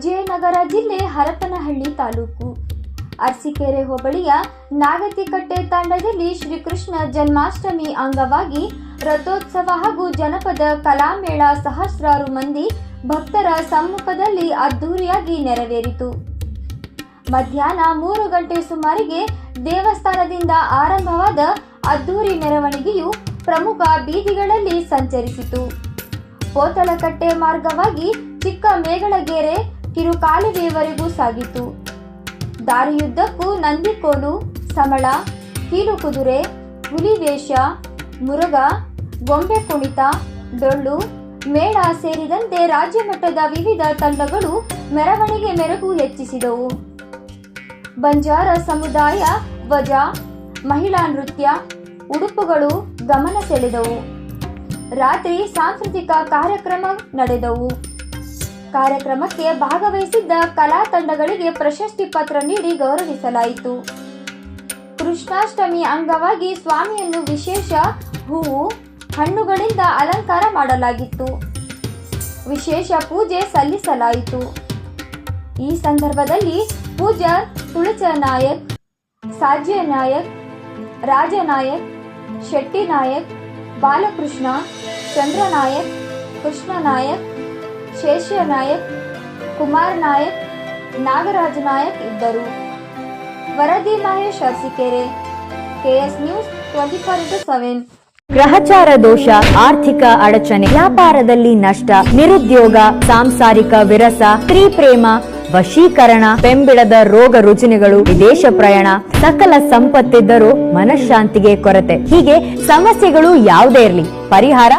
ವಿಜಯನಗರ ಜಿಲ್ಲೆ ಹರಪನಹಳ್ಳಿ ತಾಲೂಕು ಅರಸೀಕೆರೆ ಹೋಬಳಿಯ ನಾಗತಿಕಟ್ಟೆ ತಾಂಡದಲ್ಲಿ ಶ್ರೀಕೃಷ್ಣ ಜನ್ಮಾಷ್ಟಮಿ ಅಂಗವಾಗಿ ರಥೋತ್ಸವ ಹಾಗೂ ಜನಪದ ಕಲಾಮೇಳ ಸಹಸ್ರಾರು ಮಂದಿ ಭಕ್ತರ ಸಮ್ಮುಖದಲ್ಲಿ ಅದ್ದೂರಿಯಾಗಿ ನೆರವೇರಿತು. ಮಧ್ಯಾಹ್ನ 3 ಗಂಟೆ ಸುಮಾರಿಗೆ ದೇವಸ್ಥಾನದಿಂದ ಆರಂಭವಾದ ಅದ್ದೂರಿ ಮೆರವಣಿಗೆಯು ಪ್ರಮುಖ ಬೀದಿಗಳಲ್ಲಿ ಸಂಚರಿಸಿತು. ಪೋತಲಕಟ್ಟೆ ಮಾರ್ಗವಾಗಿ ಚಿಕ್ಕ ಮೇಗಳಗೆರೆ ಕಿರುಕಾಲುವೆಯವರೆಗೂ ಸಾಗಿತು. ದಾರಿಯುದ್ದಕ್ಕೂ ನಂದಿಕೋಲು, ಸಮಳ, ಕೀಲುಕುದುರೆ, ಹುಲಿವೇಷ, ಮುರುಗ, ಗೊಂಬೆ ಕುಣಿತ, ಡೊಳ್ಳು, ಮೇಳ ಸೇರಿದಂತೆ ರಾಜ್ಯ ಮಟ್ಟದ ವಿವಿಧ ತಂಡಗಳು ಮೆರವಣಿಗೆ ಮೆರುಗು ಹೆಚ್ಚಿಸಿದವು. ಬಂಜಾರ ಸಮುದಾಯ ಧ್ವಜ, ಮಹಿಳಾ ನೃತ್ಯ, ಉಡುಪುಗಳು ಗಮನ ಸೆಳೆದವು. ರಾತ್ರಿ ಸಾಂಸ್ಕೃತಿಕ ಕಾರ್ಯಕ್ರಮ ನಡೆದವು. ಕಾರ್ಯಕ್ರಮಕ್ಕೆ ಭಾಗವಹಿಸಿದ್ದ ಕಲಾ ತಂಡಗಳಿಗೆ ಪ್ರಶಸ್ತಿ ಪತ್ರ ನೀಡಿ ಗೌರವಿಸಲಾಯಿತು. ಕೃಷ್ಣಾಷ್ಟಮಿ ಅಂಗವಾಗಿ ಸ್ವಾಮಿಯನ್ನು ವಿಶೇಷ ಹೂವು, ಹಣ್ಣುಗಳಿಂದ ಅಲಂಕಾರ ಮಾಡಲಾಗಿತ್ತು. ವಿಶೇಷ ಪೂಜೆ ಸಲ್ಲಿಸಲಾಯಿತು. ಈ ಸಂದರ್ಭದಲ್ಲಿ ಪೂಜಾರ್ ತುಳಚನಾಯಕ್, ಸಾಜ್ಯನಾಯಕ್, ರಾಜನಾಯಕ್, ಶೆಟ್ಟಿನಾಯಕ್, ಬಾಲಕೃಷ್ಣ, ಚಂದ್ರನಾಯಕ್, ಕೃಷ್ಣನಾಯಕ್, ಶೇಷನಾಯಕ್, ಕುಮಾರ್ ನಾಯಕ್, ನಾಗರಾಜ ನಾಯಕ್ ಇದ್ದರು. ವರದಿ ಮಹೇಶ್ ಅರಸೀಕೆರೆ, KS ನ್ಯೂಸ್ 24/7. ಗ್ರಹಚಾರ ದೋಷ, ಆರ್ಥಿಕ ಅಡಚಣೆ, ವ್ಯಾಪಾರದಲ್ಲಿ ನಷ್ಟ, ನಿರುದ್ಯೋಗ, ಸಾಂಸಾರಿಕ ವಿರಸ, ಸ್ತ್ರೀ ಪ್ರೇಮ, ವಶೀಕರಣ, ಬೆಂಬಿಡದ ರೋಗ ರುಜಿನಗಳು, ವಿದೇಶ ಪ್ರಯಾಣ, ಸಕಲ ಸಂಪತ್ತಿದ್ದರೂ ಮನಃಶಾಂತಿಗೆ ಕೊರತೆ, ಹೀಗೆ ಸಮಸ್ಯೆಗಳು ಯಾವುದೇ ಇರಲಿ ಪರಿಹಾರ